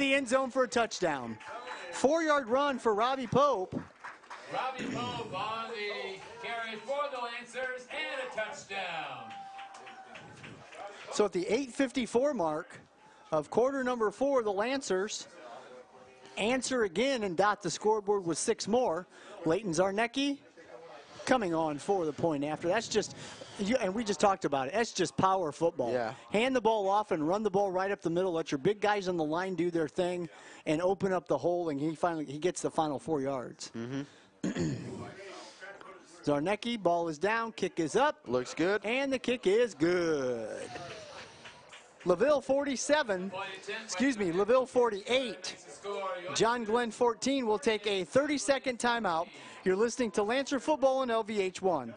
the end zone for a touchdown. 4-yard run for Robbie Pope. Robbie Pope on the carry for the Lancers and a touchdown. So at the 8:54 mark of quarter number 4, the Lancers answer again and dot the scoreboard with 6 more. Leighton Zarnecki coming on for the point after. That's just, and we just talked about it, that's just power football. Yeah. Hand the ball off and run the ball right up the middle. Let your big guys on the line do their thing and open up the hole, and he gets the final 4 yards. Zarnecki, ball is down, kick is up. Looks good. And the kick is good. LaVille 47, LaVille 48. John Glen 14 will take a 30-second timeout. You're listening to Lancer Football on LVH1.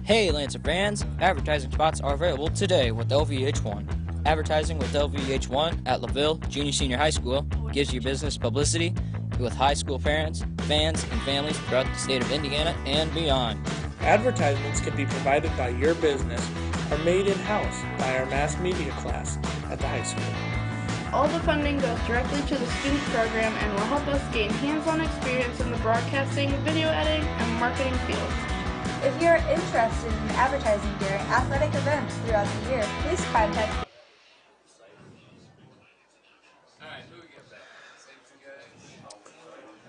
Hey Lancer fans, advertising spots are available today with LVH1. Advertising with LVH1 at LaVille Junior Senior High School gives you business publicity with high school parents, fans, and families throughout the state of Indiana and beyond. Advertisements can be provided by your business or made in-house by our mass media class at the high school. All the funding goes directly to the student program and will help us gain hands-on experience in the broadcasting, video editing, and marketing fields. If you're interested in advertising during athletic events throughout the year, please contact.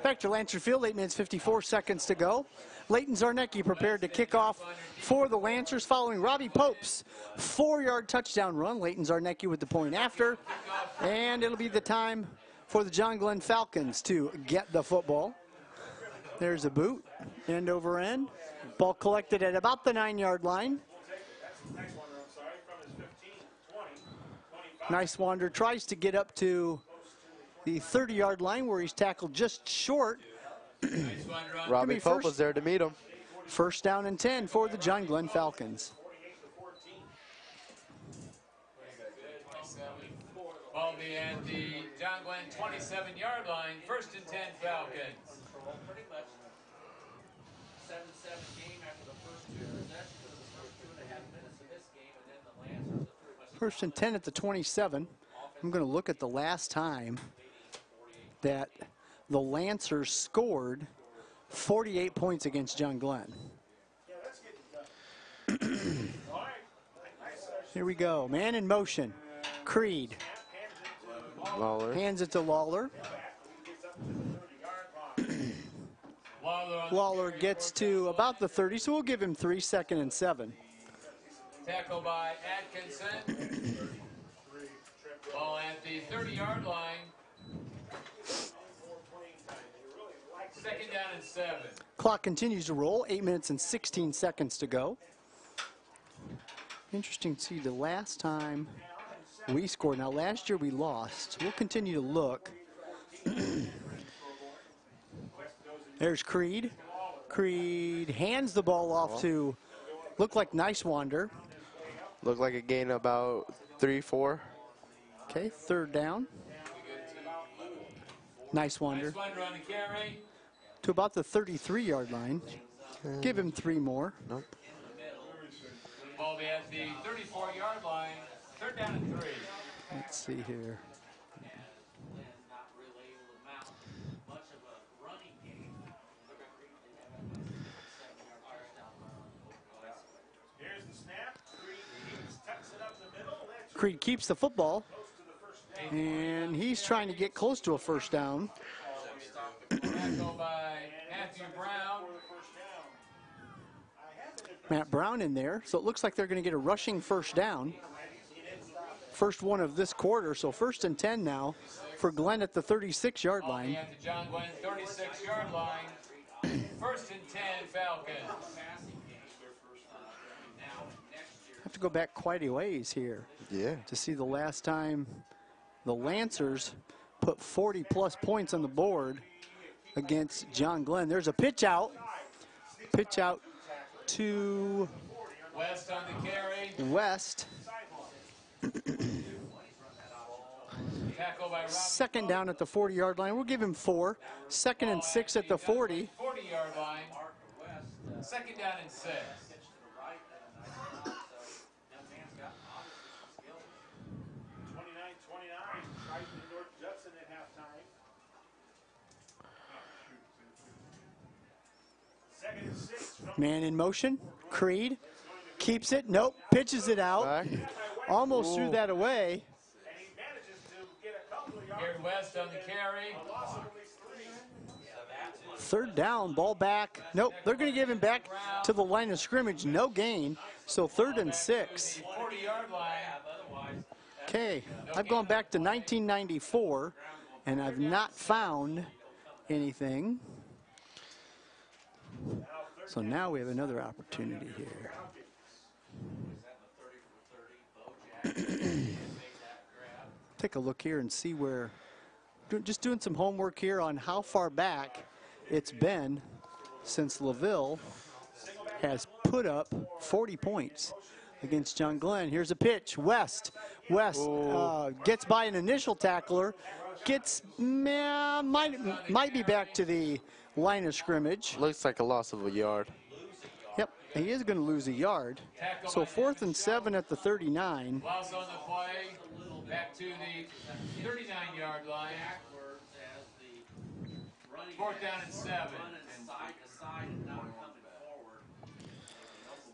Back to Lancer Field, 8 minutes 54 seconds to go. Leighton Zarnecki prepared to kick off for the Lancers following Robbie Pope's 4-yard touchdown run. Leighton Zarnecki with the point after. And it'll be the time for the John Glen Falcons to get the football. There's a boot, end over end. Ball collected at about the 9-yard line. Nice Wander tries to get up to the 30-yard line where he's tackled just short. Robbie Pope was there to meet him. First down and 10 for the John Glen Falcons. Ball be at the John Glen 27-yard line. First and 10 Falcons. First and 10 at the 27. I'm going to look at the last time that the Lancers scored 48 points against John Glen. Here we go. Man in motion. Creed. Lawler. Hands it to Lawler. Lawler gets to about the 30, so we'll give him 3, 2nd and 7. Tackle by Atkinson. Ball at the 30-yard line. Second down and 7. Clock continues to roll. 8 minutes and 16 seconds to go. Interesting to see the last time we scored. Now, last year we lost. We'll continue to look. There's Creed. Creed hands the ball off to, look like Nice Wander. Looked like a gain about 3, 4. Okay, 3rd down. Nice Wander. Nice Wander on the carry. To about the 33-yard line. Give him 3 more. Nope. Ball be at the 34-yard line. 3rd down and 3. Let's see here. Creed keeps the football, and he's trying to get close to a first down. Tackle by Matthew Brown. Matt Brown in there, so it looks like they're going to get a rushing first down. First one of this quarter, so 1st and 10 now for Glen at the 36-yard line. At the John Glen 36-yard line. 1st and 10 Falcons. Have to go back quite a ways here. Yeah. To see the last time the Lancers put 40-plus points on the board against John Glen. There's a pitch out. Pitch out to West on the carry. West. Tackle by Robbie 2nd down at the 40-yard line. We'll give him 4. 2nd and 6 at the 40. 40-yard line. 2nd down and 6. Man in motion. Creed keeps it. Nope. Pitches it out. Back. Almost threw that away. Gary West on the carry. Third down, ball back. Nope, they're going to give him back to the line of scrimmage. No gain. So 3rd and 6. 40-yard line. Okay, I've gone back to 1994, and I've not found anything. So now we have another opportunity here. Take a look here and see where, just doing some homework here on how far back it's been since LaVille has put up 40 points against John Glen. Here's a pitch. West gets by an initial tackler, might be back to the line of scrimmage. Looks like a loss of a yard. Yep, he is going to lose a yard. So 4th and 7 at the 39. Loss on the play. Back to the 39-yard line. 4th down and 7.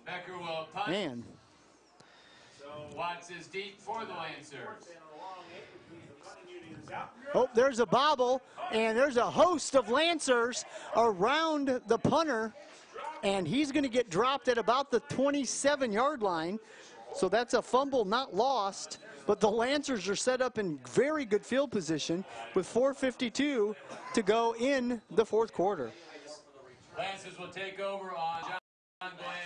Becker will punt. Man. Watts is deep for the Lancers. Oh, there's a bobble, and there's a host of Lancers around the punter, and he's going to get dropped at about the 27-yard line. So that's a fumble not lost, but the Lancers are set up in very good field position with 4:52 to go in the 4th quarter. Lancers will take over on John Glen,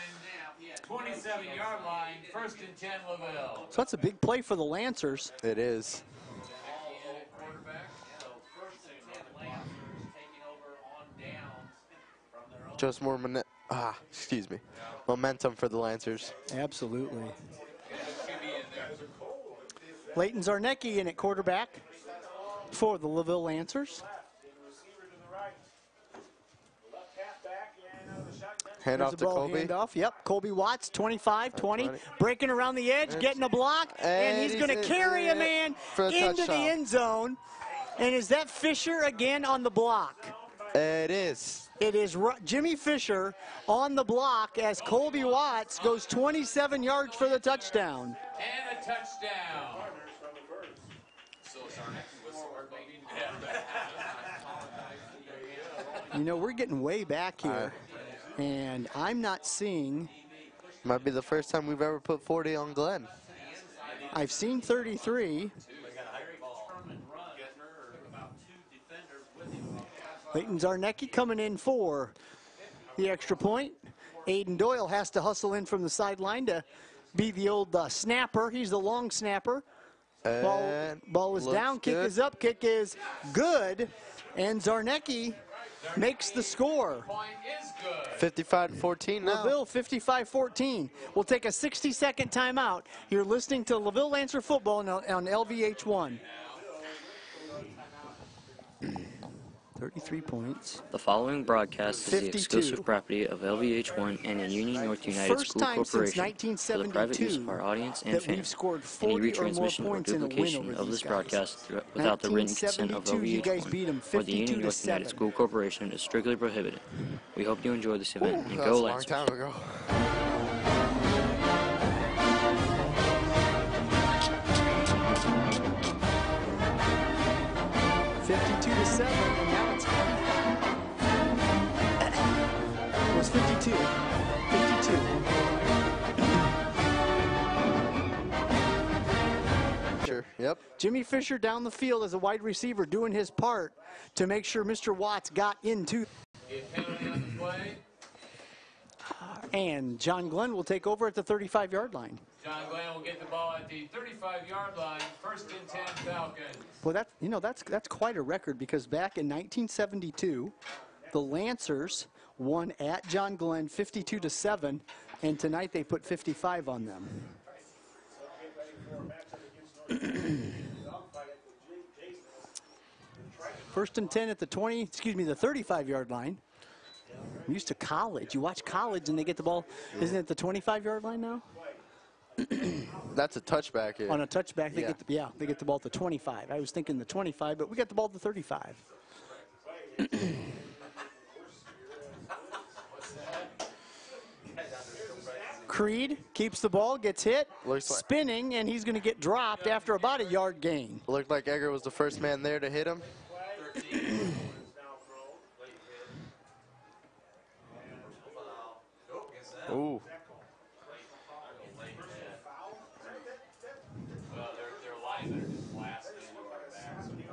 27-yard line, 1st and 10 LaVille. So that's a big play for the Lancers. It is. Just more momentum for the Lancers. Absolutely. Leighton Zarnecki in at quarterback for the LaVille Lancers. Hand off to Colby. Handoff. Yep, Colby Watts, 25-20, breaking around the edge, getting a block, and he's going to carry a man into the end zone. And is that Fisher again on the block? It is. It is Jimmy Fisher on the block as Colby Watts goes 27 yards for the touchdown. And a touchdown. You know, we're getting way back here, and I'm not seeing. Might be the first time we've ever put 40 on Glen. I've seen 33. Leighton Zarnecki coming in for the extra point. Aiden Doyle has to hustle in from the sideline to be the old snapper. He's the long snapper. Ball is down, kick is up, kick is good, and Zarnecki makes the score. 55-14 now. LaVille 55-14. We'll take a 60-second timeout. You're listening to LaVille Lancer football on LVH1. 33 points. The following broadcast is 52. the exclusive property of LVH1 and the Union North United First School time since Corporation for the private use of our audience and that we've fans. scored Any 40 or more retransmission or points in a win duplication over of these this guys. broadcast without the written consent of 1972, you guys beat 'em LVH1 or the Union North 52-7. United School Corporation is strictly prohibited. We hope you enjoy this event and That go was a long Lancers. time ago. 52-7, and now it's 55. It was 52. 52. Sure. Yep. Jimmy Fisher down the field as a wide receiver doing his part to make sure Mr. Watts got into. Penalty on the play. And John Glen will take over at the 35-yard line. John Glen will get the ball at the 35-yard line, 1st and 10 Falcons. Well, that's quite a record because back in 1972, the Lancers won at John Glen 52-7, and tonight they put 55 on them. First and 10 at the 35-yard line. I'm used to college. You watch college and they get the ball. Isn't it the 25-yard line now? That's a touchback here. On a touchback, they get the ball at the 25. I was thinking the 25, but we got the ball at the 35. Creed keeps the ball, gets hit, Looks like- spinning, and he's going to get dropped after about a yard gain. Looked like Egger was the first man there to hit him. Ooh. Well, their lines are just blasting in the back, so you're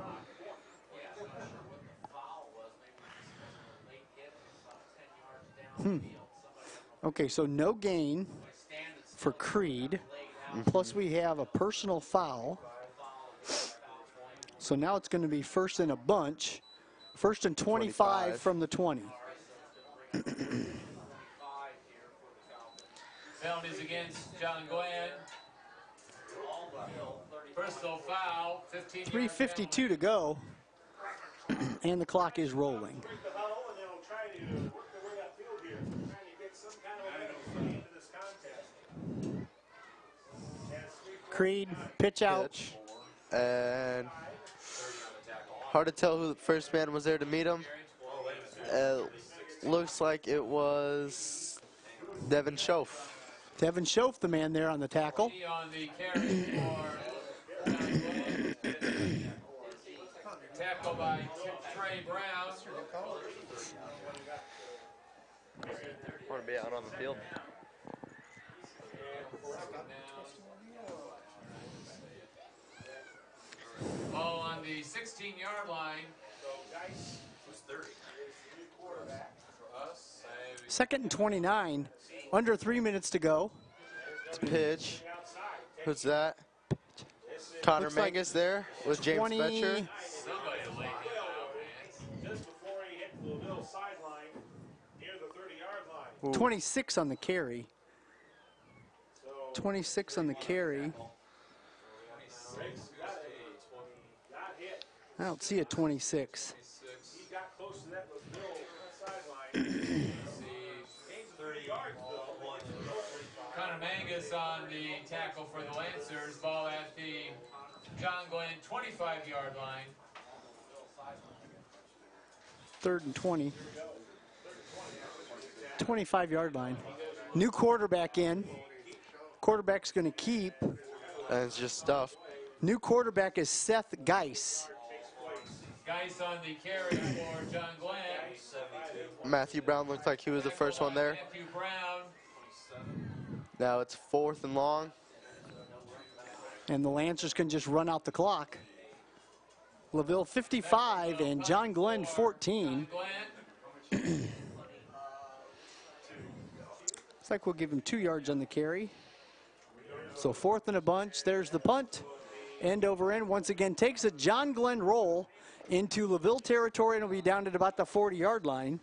not. Okay, so no gain for Creed. Plus we have a personal foul. So now it's going to be first in a bunch. First and 25 from the 20. Penalties against John Glen. Personal foul, 15. 3:52 to go. And the clock is rolling. Creed, pitch out. Pitch. And hard to tell who the first man was there to meet him. Looks like it was Devin Schoaf. Devin Schoaf, the man there on the tackle. On the carry for John Glen. Tackle by Trey Brown. Want to be out on the field? Ball on the 16-yard line. Second and 29. Under 3 minutes to go. It's a pitch. Who's that? Connor Looks like Mangus there with James 20 Fetcher. Somebody laid it out, man. Just before he hit the LaVille sideline near the 30-yard line. 26 on the carry. 26 on the carry. I don't see a 26. He got close to that LaVille sideline. Connor Mangus on the tackle for the Lancers. Ball at the John Glen 25-yard line. Third and 20. 25-yard line. New quarterback in. Quarterback's going to keep. And it's just stuff. New quarterback is Seth Geis. Geis on the carry for John Glen. Matthew Brown looked like he was the first one there. Matthew Brown. Now it's 4th and long. And the Lancers can just run out the clock. LaVille 55 and John Glen 14. Glen. Looks like we'll give him 2 yards on the carry. So 4th and a bunch. There's the punt. End over end. Once again, takes a John Glen roll into LaVille territory, and it'll be down at about the 40-yard line.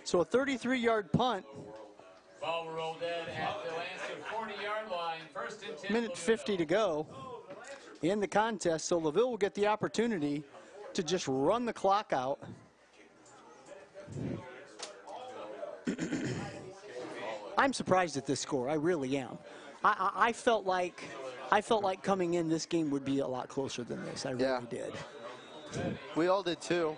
So a 33-yard punt. Ball rolled in at the Lancer 40-yard line. First and 10. Minute 50 to go in the contest. So LaVille will get the opportunity to just run the clock out. I'm surprised at this score. I really am. I felt like coming in, this game would be a lot closer than this. I really did. We all did too.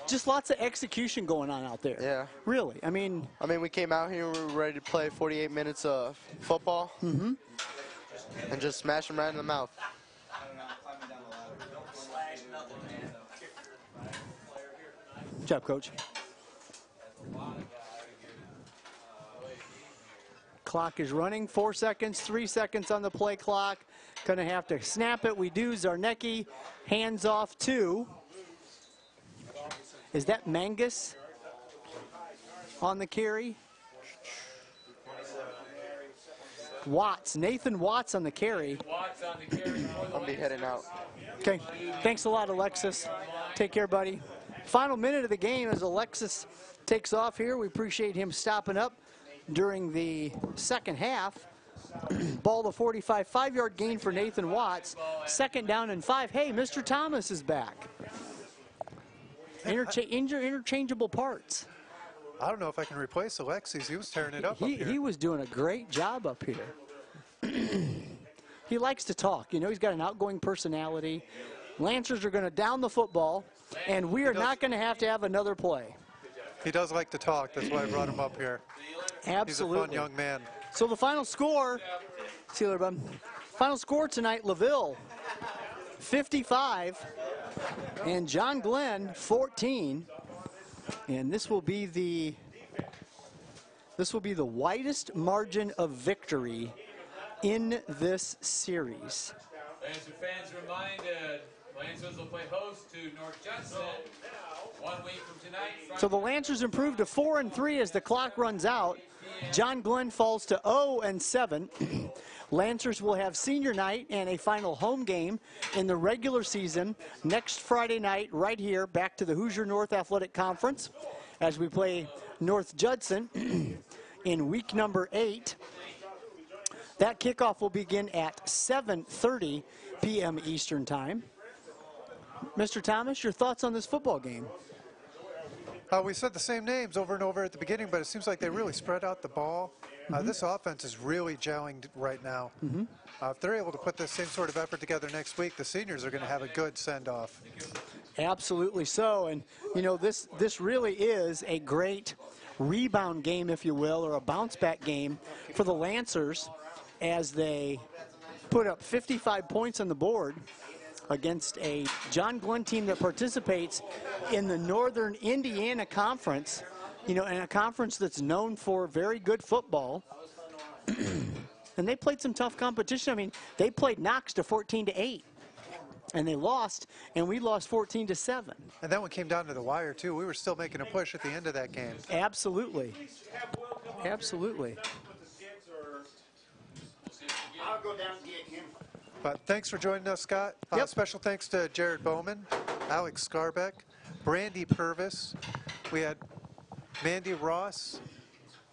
Just lots of execution going on out there. Yeah. Really. I mean, we came out here and we were ready to play 48 minutes of football. And just smash them right in the mouth. Good job, Coach. Clock is running. 4 seconds, 3 seconds on the play clock. Gonna have to snap it. We do. Zarnecki hands off to. Is that Mangus on the carry? Watts, Nathan Watts on the carry. Watts on the carry for the I'll be heading out. Okay, thanks a lot, Alexis. Take care, buddy. Final minute of the game as Alexis takes off here. We appreciate him stopping up during the second half. Ball to 45, 5-yard gain for Nathan Watts. Second down and 5. Hey, Mr. Thomas is back. Interchangeable parts. I don't know if I can replace Alexis. He was tearing it up here. He was doing a great job up here. He likes to talk. You know, he's got an outgoing personality. Lancers are going to down the football, and we are not going to have another play. He does like to talk. That's why I brought him up here. Absolutely. He's a fun young man. So the final score, see you later, bud. Final score tonight, LaVille 55 and John Glen 14. And this will be the widest margin of victory in this series. Lancer fans reminded, Lancers will play host to North Judson 1 week from tonight. So the Lancers improved to 4-3 as the clock runs out. John Glen falls to 0-7. Lancers will have senior night and a final home game in the regular season next Friday night right here back to the Hoosier North Athletic Conference as we play North Judson in week number 8. That kickoff will begin at 7:30 p.m. Eastern Time. Mr. Thomas, your thoughts on this football game? We said the same names over and over at the beginning, but it seems like they really spread out the ball. This offense is really gelling right now. If they're able to put the same sort of effort together next week, the seniors are going to have a good send-off. Absolutely so. And, you know, this really is a great rebound game, if you will, or a bounce-back game for the Lancers as they put up 55 points on the board against a John Glen team that participates in the Northern Indiana Conference, you know, and a conference that's known for very good football. And they played some tough competition. I mean, they played Knox to 14-8. And they lost, and we lost 14-7. And that one came down to the wire, too. We were still making a push at the end of that game. Absolutely. Absolutely. I'll go down and get him. But thanks for joining us, Scott. Yep. Special thanks to Jared Bowman, Alex Scarbeck, Brandy Purvis. We had Mandy Ross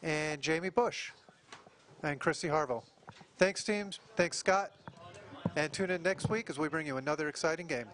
and Jamie Bush and Christy Harville. Thanks, teams. Thanks, Scott. And tune in next week as we bring you another exciting game.